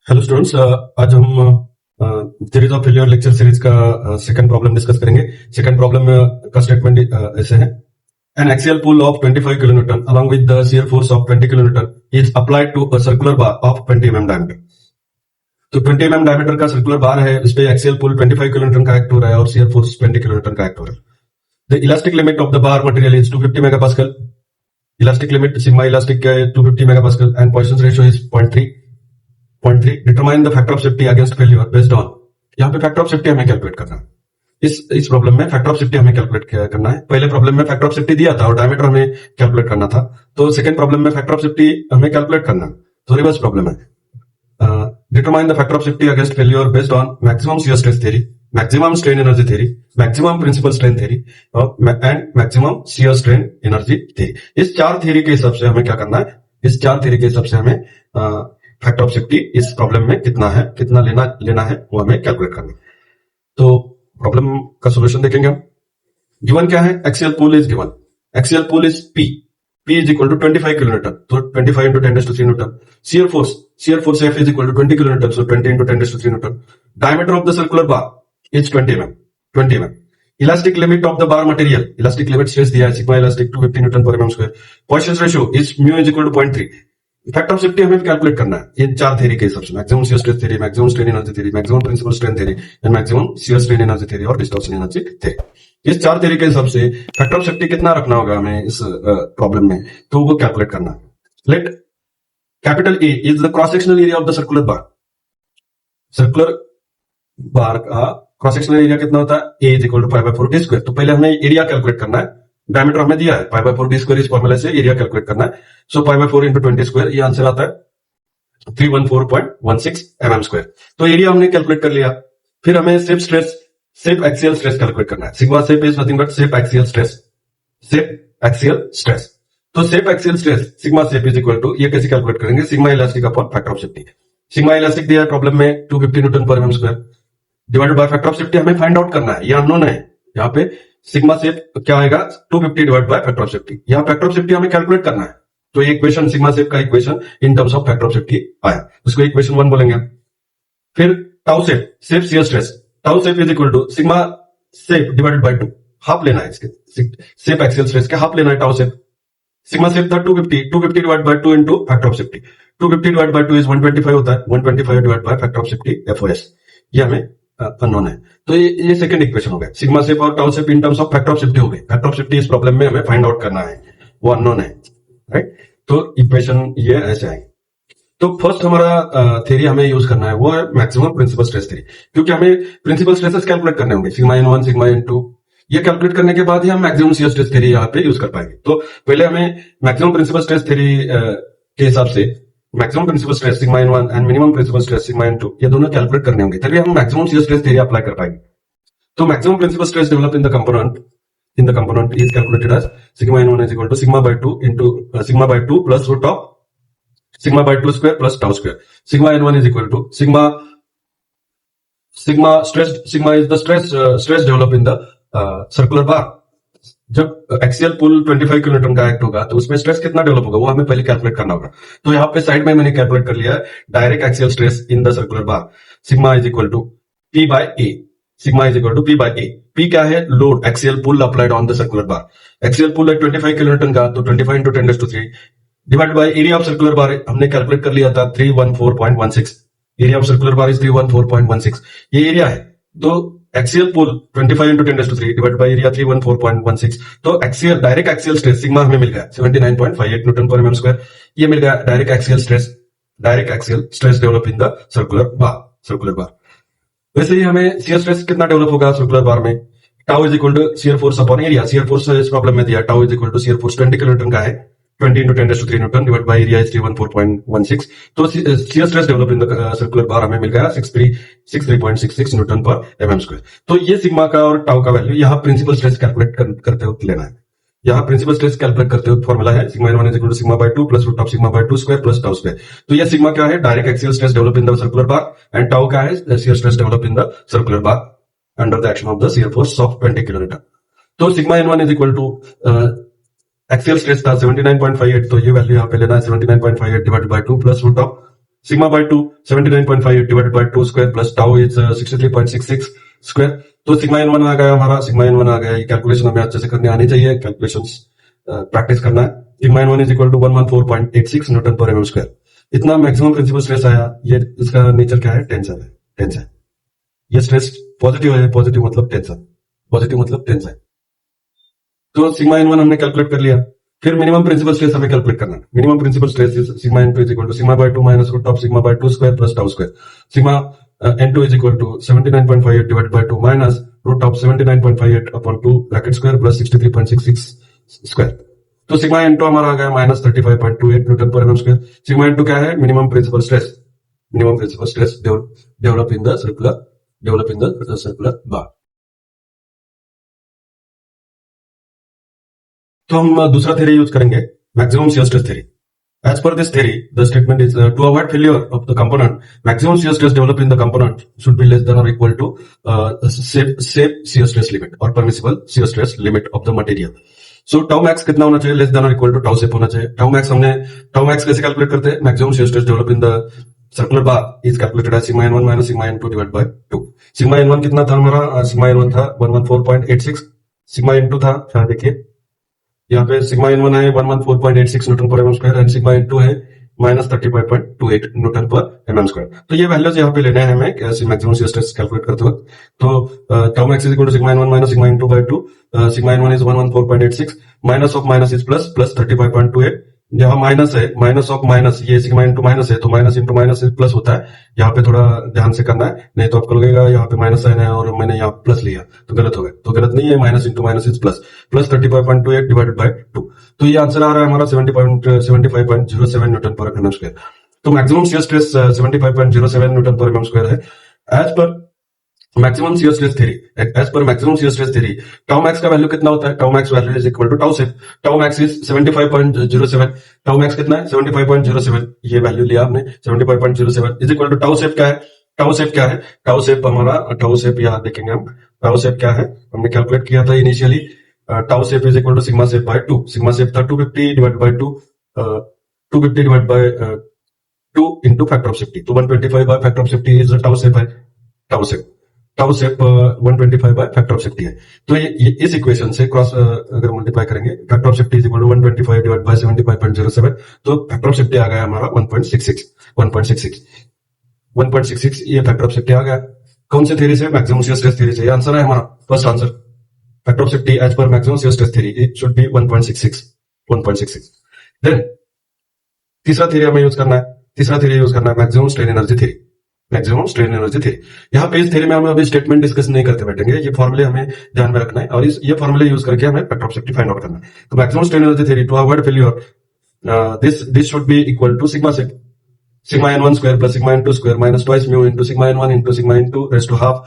Hello students, आज हम series of failure lecture series का सेकंड प्रॉब्लम डिस्कस करेंगे। सेकंड प्रॉब्लम का स्टेटमेंट ऐसे है। An axial pull of 25 kilonewton along with the shear force of 20 kilonewton is applied to a circular bar of 20 mm diameter। तो 20 mm diameter का circular बार है, इस पे एक्सियल पुल 25 kilonewton का एक्ट हो रहा है और shear force 20 किलोन्यूटन का एक्ट हो रहा है। The elastic limit of the bar material is 250 megapascal. Elastic limit sigma elastic का 250 megapascal and Poisson ratio is 0.3। Determine the factor of safety against failure based on. यहाँ पे factor of safety हमें calculate करना है। इस problem में factor of safety हमें calculate करना है। पहले प्रॉब्लम में फैक्टर ऑफ सेफ्टी दिया था और डायमीटर हमें कैलकुलेट करना था, तो सेकंड प्रॉब्लम में फैक्टर ऑफ सेफ्टी हमें कैलकुलेट करना है। तो रिवर्स प्रॉब्लम है। Determine the factor of safety against failure based on maximum shear stress theory, maximum strain energy theory, maximum principal strain theory and maximum shear strain energy theory. इस चार theory के हिसाब से हमें क्या करना है, इस चार थ्योरी के हिसाब से हमें फैक्टर ऑफ सेफ्टी इस प्रॉब्लम में कितना है, कितना लेना है वो हमें कैलकुलेट करना है। तो प्रॉब्लम का सॉल्यूशन देखेंगे हम। गिवन क्या है, axial pull is given. Axial pull is P is equal to 25 kilonewton, तो 25 into 10⁻³ newton. Shear force F is equal to 20 kilonewton, so 20 into 10⁻³ newton. Diameter of the circular bar is 20 mm। Elastic limit of the bar material, elastic limit stress दिया है sigma elastic 250 newton पर mm square. Poisson ratio is mu is equal to 0.3। Factor of safety हमें calculate करना है इन चार theory के हिसाब से, maximum shear stress theory, maximum strain energy theory, maximum principal strain theory and maximum shear strain energy theory और distortion energy theory. इस चार थ्योरी के हिसाब से फैक्टर ऑफ सेफ्टी कितना रखना होगा हमें इस प्रॉब्लम में, तो वो कैलकुलेट करना है। Let capital A is the cross sectional area of the circular bar. Circular bar का क्रॉस सेक्शनल एरिया कितना होता है, A is equal to π/4 d square. तो पहले हमें एरिया कैलकुलेट करना है। डायमीटर हमें दिया है π/4 d स्क्वायर, इस फॉर्मूले से एरिया कैलकुलेट करना है। सो π/4 इंटू 20 स्क्वायर, ये आंसर आता है 314.16 mm स्क्वायर। तो एरिया हमने कैलकुलेट कर लिया। फिर हमें सेफ एक्सियल स्ट्रेस कैलकुलेट करना है। Sigma safe is nothing but safe axial stress. तो safe axial stress sigma safe is equal to, ये कैसे कैलकुलेट करेंगे, sigma elastic upon factor of safety. Sigma elastic दिया है प्रॉब्लम में 250 न्यूटन पर mm square divided by factor of safety हमें find out करना है। ये अननोन है। यहाँ पे सिग्मा सेफ क्या आएगा, 250 divide by factor of safety. यहाँ फैक्टर ऑफ सेफ्टी हमें कैलकुलेट करना है। तो ये इक्वेशन सिग्मा सेफ का equation in terms of factor of safety आया, उसको इक्वेशन 1 बोलेंगे। फिर tau safe shear stress, tau safe is equal to sigma safe divided by 2, half लेना है इसके, सेफ एक्सियल स्ट्रेस के हाफ लेना है टाउ सेफ। सिग्मा सेफ था 250 divide by 2 into factor of safety. 250 divide by 2 is 125 होता है, 125 divide by factor of safety FOS, ये हमें अननोन है। तो ये सेकंड इक्वेशन हो गया। सिग्मा सेफ और tau safe in terms of factor of safety हो गए। फैक्टर ऑफ सेफ्टी इस प्रॉब्लम में हमें फाइंड आउट करना है, वो अननोन है, राइट। तो इक्वेशन ये ऐसे आएंगे। तो फर्स्ट हमारा थ्योरी हमें यूज करना है वो है मैक्सिमम प्रिंसिपल स्ट्रेस थ्योरी, क्योंकि हमें प्रिंसिपल स्ट्रेसेस कैलकुलेट करने होंगे, सिग्मा n1 सिग्मा n2। ये कैलकुलेट करने के बाद ही हम मैक्सिमम शियर स्ट्रेस थ्योरी यहाँ पे यूज कर पाएंगे। तो पहले हमें मैक्सिमम प्रिंसिपल स्ट्रेस थ्योरी के हिसाब से maximum principal stress sigma n1 and minimum principal stress sigma n2 ये दोनों कैलकुलेट करने होंगे, तभी हम maximum shear stress theory apply कर पाएंगे। तो maximum principal stress develop in the component is calculated as sigma n1 is equal to sigma by 2 into sigma by 2 plus root of sigma by 2 square plus tau square. Sigma n1 is equal to sigma is the stress develop in the circular bar. जब axial पुल 25 kilonewton का act होगा तो उसमें stress कितना develop होगा वो हमें पहले कैलकुलेट करना होगा। तो यहाँ पे साइड में मैंने कैलकुलेट कर लिया है direct axial stress in the circular bar. Sigma is equal to P by A। Sigma is equal to P by A। P क्या है, load axial pull applied on the circular bar. Axial pull है 25 kilonewton का, तो 25 into 10⁻³ divide by area of circular bar हमने calculate कर लिया था 314.16। Area of circular bar is 314.16, ये एरिया है। तो axial pull 25 into 10⁻³ divide by area 314.16। तो axial direct axial stress sigma हमें मिल गया 79.58 न्यूटन पर mm स्क्वायर। ये मिल गया direct axial stress develop in the circular bar. वैसे ही हमें शियर स्ट्रेस कितना डेवलप होगा सर्कुलर बार में, tau is equal to shear force upon area. Shear force इस प्रॉब्लम में दिया, tau is equal to shear force 20 kilonewton का है, 20 into 10⁻³ newton divide by area is 314.16। तो shear stress develop in the circular bar हमें मिल गया 63.66 Newton पर mm स्क्वायर। तो ये सिग्मा का और टाउ का वैल्यू यहाँ प्रिंसिपल स्ट्रेस कैलकुलेट करते वक्त लेना है। यहाँ प्रिंसिपल स्ट्रेस कैलकुलेट करते वक्त फॉर्मूला है sigma n1 is equal to sigma by 2 plus root of sigma by 2 square plus tau square. तो ये सिग्मा क्या है, direct axial stress develop in the circular bar and tau क्या है, shear stress develop in the circular bar under the action of the shear force of 20 kilonewton. तो sigma n1 is equal to axial stress था 79.58, तो ये value यहाँ पे लेना है 79.58 divided by 2 plus root of sigma by 2 79.58 divided by 2 square plus tau is 63.66 square. तो sigma n one आ गया हमारा, सिग्मा इन वन आ गया। ये कैलकुलेशन हमें अच्छे से करने आनी चाहिए, कैलकुलेशंस प्रैक्टिस करना है। Sigma n one is equal to 114.86 newton पर एमएम स्क्वायर। इतना मैक्सिमम प्रिंसिपल स्ट्रेस आया। ये इसका नेचर क्या है? टेंशन है, टेंशन। ये स्ट्रेस पॉजिटिव है, पॉजिटिव मतलब टेंशन, पॉजिटिव मतलब टेंशन। तो सिग्मा इन वन हमने कैलकुलेट कर लिया। फिर मिनिमम प्रिंसिपल स्ट्रेस हमें कैलकुलेट करना है। Minimum principal stress is sigma n two is equal to sigma by 2 minus root of sigma by 2 square plus tau square. Sigma n2 is equal to 79.58 divided by 2 minus root of 79.58 upon 2 bracket square plus 63.66 square। तो sigma n2 हमारा आ गया minus 35.28 newton पर MM square. Sigma n2 क्या है? Minimum principal stress. Minimum principal stress develop in the circular bar. तो हम दूसरा थ्योरी यूज करेंगे, maximum shear stress theory. As per this theory, the statement is to avoid failure of the component, maximum shear stress developed in the component should be less than or equal to safe shear stress limit or permissible shear stress limit of the material. So tau max कितना होना चाहिए? less than or equal to tau shape होना चाहिए। tau max कैसे calculate करते हैं? maximum shear stress developed in the circular bar is calculated as sigma n1 minus sigma n2 divided by 2। sigma n1 कितना था हमारा? sigma n1 था 114.86, sigma n2 था, यहाँ देखिए यहाँ पे सिग्मा इन वन है 114.86 न्यूटन पर MM square and sigma n two है माइनस 35.28 न्यूटन पर एमएम स्क्वायर। तो ये वैल्यूज यहाँ पे लेने हैं हमें कैसे मैक्सिमम शियर स्ट्रेस कैलकुलेट करते वक्त। तो tau max is equal to sigma n one minus sigma n two by 2। Sigma n one is 114.86, minus of minus is plus, plus 35.28। यहाँ माइनस है, माइनस ऑफ माइनस, ये sigma into minus है तो minus into minus plus होता है। यहाँ पे थोड़ा ध्यान से करना है, नहीं तो आपको लगेगा यहाँ पे माइनस साइन है और मैंने यहाँ प्लस लिया तो गलत हो गया। तो गलत नहीं है, minus into minus is plus, plus 35.28 divided by 2। तो ये आंसर आ रहा है हमारा 75.07 न्यूटन पर एमएम स्क्वायर। तो मैक्सिमम शियर स्ट्रेस 75.07 न्यूटन पर एमएम स्क्वायर है as per maximum shear stress theory. As per maximum shear stress theory tau max का वैल्यू कितना होता है? Tau max value is equal to tau shape. Tau max is 75.07। Tau max कितना है? 75.07। ये value लिया हमने 75.07 is equal to tau shape क्या है? टाउ शेप क्या है? टाउ शेप हमारा, टाउ शेप यहाँ देखेंगे हम। टाउ शेप क्या है? हमने कैलकुलेट किया था initially. Tau shape is equal to sigma shape by 2। Sigma shape था 250 divide by 2, 250 divide by 2 into factor of safety. तो 125 by factor of safety is tau shape है। Tau shape 125 by factor of safety है। तो ये इस equation से cross अगर multiply करेंगे, factor of safety is equal to 125 divide by 75.07, तो फैक्टर ऑफ सेफ्टी आ गया हमारा 1.66 ये फैक्टर ऑफ सेफ्टी आ गया। कौन से थ्योरी से? मैक्सिमम शियर स्ट्रेस थ्योरी से। ये आंसर है हमारा first answer. Factor of safety as per maximum shear stress theory it should be 1.66। Then तीसरा थ्योरी हमें यूज करना है, maximum strain energy theory. Maximum strain energy theory. यहाँ पे इस थ्योरी में हम अभी स्टेटमेंट डिस्कस नहीं करते बैठेंगे, ये फॉर्मूले हमें ध्यान में रखना है और ये फॉर्मूले यूज करके हमें factor of safety find out करना है। तो maximum strain energy theory to avoid failure this should be equal to sigma shape, sigma n1 square plus sigma n2 square minus twice mu into sigma n1 into sigma n2 raise to half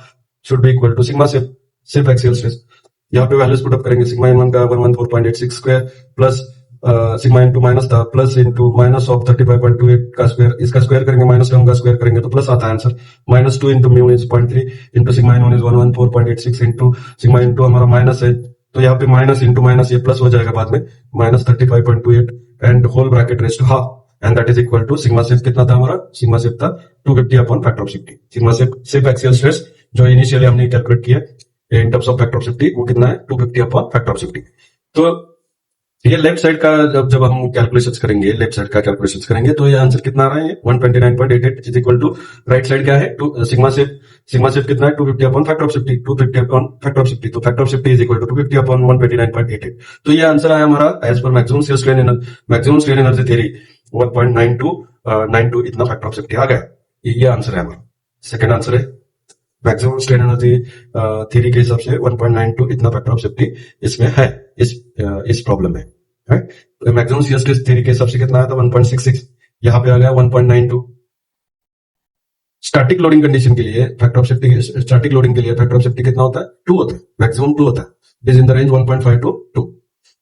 should be equal to sigma shape axial stress. यहाँ पे values put up करेंगे। Sigma n1 का 114.86 square plus sigma into minus था, plus into minus of 35.28 का square, इसका square करेंगे minus term का square करेंगे तो प्लस आता है answer. Minus 2 into mu is 0.3 into sigma n1 is 114.86 into sigma n2 हमारा माइनस है तो यहाँ पे माइनस इंटू माइनस ये प्लस हो जाएगा बाद में, minus 35.28 and whole bracket raise to half and that is equal to sigma shape कितना था हमारा? सिग्मा शेप था 250 upon factor of safety. Sigma shape axial stress जो इनिशियली हमने कैलकुलेट किया इन terms of factor of safety वो कितना है? 250 अपॉन फैक्टर ऑफ सेफ्टी। तो ये लेफ्ट साइड का जब हम कैलकुलेशंस करेंगे तो ये आंसर कितना आ रहा है? 129.88 is equal to right side क्या है? सिग्मा शेप कितना है? 250 upon factor of safety, 250 upon factor of safety. तो factor of safety is equal to 250 upon 129.88। तो ये आंसर आया हमारा as per maximum strain energy theory 1.92 इतना फैक्टर ऑफ सेफ्टी आ गया। ये आंसर है हमारा, सेकंड आंसर है। मैक्सिमम स्ट्रेन एनर्जी थ्योरी के हिसाब से 1.92 इतना फैक्टर ऑफ सेफ्टी इसमें है, इस प्रॉब्लम में है। मैक्सिमम शियर स्ट्रेस थ्योरी के हिसाब से कितना आया था? 1.66, यहाँ पे आ गया 1.92। स्टैटिक लोडिंग कंडीशन के लिए factor of safety, static loading के लिए फैक्टर ऑफ सेफ्टी कितना होता है? 2 होता है, मैक्सिमम 2 होता है। It is in the range 1.5 to 2।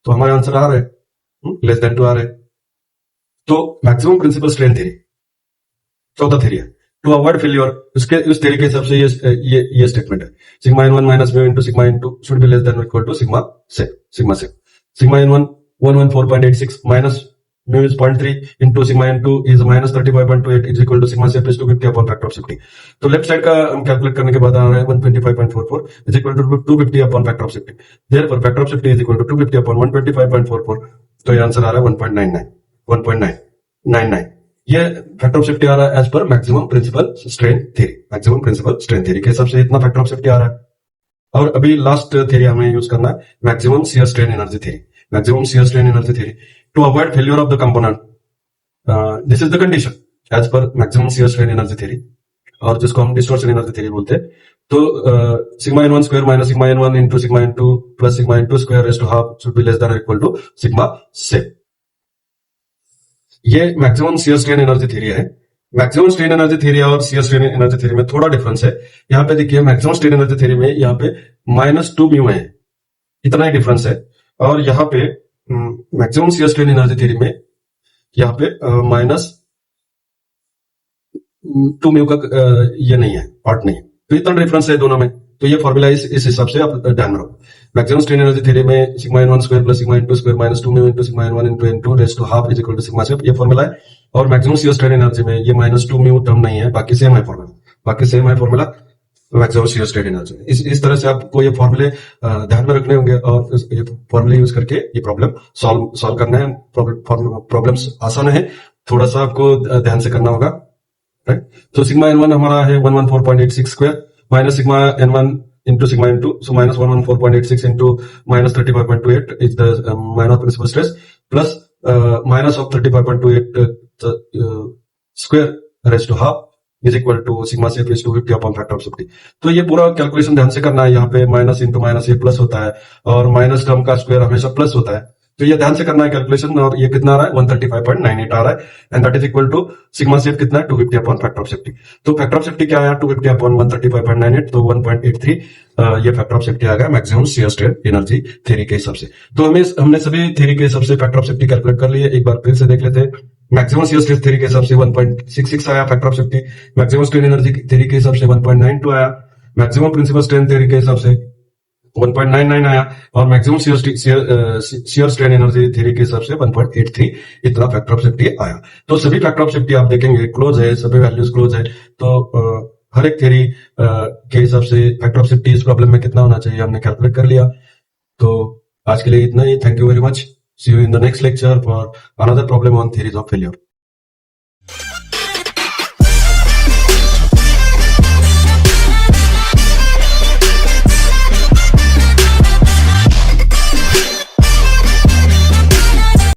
तो हमारा आंसर आ रहा है लेस देन 2 आ रहा है। तो मैक्सिमम प्रिंसिपल स्ट्रेन थ्योरी चौथा थ्योरी है टू अवॉइड फेल्योर। उसके उस थ्योरी के हिसाब से ये स्टेटमेंट है sigma n1 minus mu into sigma n2 should be less than equal to sigma shape. Sigma n1 114.86 minus mu is 0.3 into sigma n2 is minus 35.28 is equal to sigma CF is 250 upon factor of 60. तो left side का हम calculate करने के बाद आ रहा है 125.44 is equal to 250 upon factor of 60. Therefore factor of 60 is equal to 250 upon 125.44. तो ये आंसर आ रहा है 1.99. ये फैक्टर ऑफ सेफ्टी आ रहा है as per maximum principal strain theory के हिसाब से इतना फैक्टर ऑफ सेफ्टी आ रहा है. और अभी लास्ट थ्योरी हमें यूज करना है maximum shear strain energy theory to avoid failure of the component. This is the condition as per maximum shear strain energy theory, और जिसको हम डिस्टॉर्शन एनर्जी थ्योरी बोलते हैं. तो sigma n1 square minus sigma n1 into sigma n2 plus sigma n2 square raise to half should be less than equal to sigma से. ये maximum shear strain energy theory है. Maximum strain energy theory और shear strain energy theory में थोड़ा difference है. यहाँ पे देखिए मैक्सिमम स्ट्रेन एनर्जी थ्योरी में यहाँ पे -2 म्यू है, इतना ही डिफरेंस है. और यहाँ पे maximum shear strain energy theory में यहाँ पे -2 म्यू का ये नहीं है, पार्ट नहीं है. तो इतना डिफरेंस है दोनों में. तो ये फॉर्मूला इस हिसाब से आप ध्यान में रखो. मैक्सिमम स्ट्रेन एनर्जी थ्योरी में sigma n1 square plus sigma n2 square -2 mu into sigma n1 into n2 raise to half is equal to sigma से, ये फॉर्मूला है. और मैक्सिमम शियर स्ट्रेन एनर्जी में ये -2 म्यू टर्म नहीं है, बाकी सेम है formula maximum shear strain energy. इस तरह से आपको ये फॉर्मूले ध्यान में रखने होंगे और ये फॉर्मूले यूज करके ये प्रॉब्लम सॉल्व करना है. प्रॉब्लम्स आसान है, थोड़ा सा आपको ध्यान से करना होगा. राइट. तो सिग्मा n1 हमारा है 114.86 square minus sigma n1 into sigma n2, so minus 114.86 into minus 35.28 is the minor principal stress plus minus of 35.28 square raised to half is equal to sigma CF is 250 upon factor of 60. तो ये पूरा calculation ध्यान से करना है. यहाँ पे minus into minus ये प्लस होता है और माइनस टर्म का स्क्वायर हमेशा प्लस होता है. तो ये ध्यान से करना है कैलकुलेशन. और ये कितना आ रहा है 135.98 आ रहा है and that is equal to sigma safe कितना है 250 अपॉन फैक्टर ऑफ सेफ्टी. तो फैक्टर ऑफ सेफ्टी क्या आया 250 अपॉन 135.98, तो 1.83 ये फैक्टर ऑफ सेफ्टी आ गया maximum shear strain energy theory के हिसाब से. तो हमने सभी थ्योरी के हिसाब से फैक्टर ऑफ सेफ्टी कैलकुलेट कर लिए. एक बार फिर से देख लेते हैं. मैक्सिमम शियर स्ट्रेस थ्योरी के हिसाब से 1.66 आया factor of safety. Maximum strain energy theory के हिसाब से 1.92 आया. मैक्सिमम प्रिंसिपल स्ट्रेन थ्योरी के हिसाब से 1.99 आया. और maximum shear strain energy theory के हिसाब से 1.83 इतना फैक्टर ऑफ सेफ्टी आया. तो सभी फैक्टर ऑफ सेफ्टी आप देखेंगे क्लोज है, सभी वैल्यूज क्लोज है. तो हर एक थ्योरी के हिसाब से फैक्टर ऑफ सेफ्टी इस प्रॉब्लम में कितना होना चाहिए हमने कैलकुलेट कर लिया. तो आज के लिए इतना ही. Thank you very much. See you in the next lecture for another problem on theories of failure.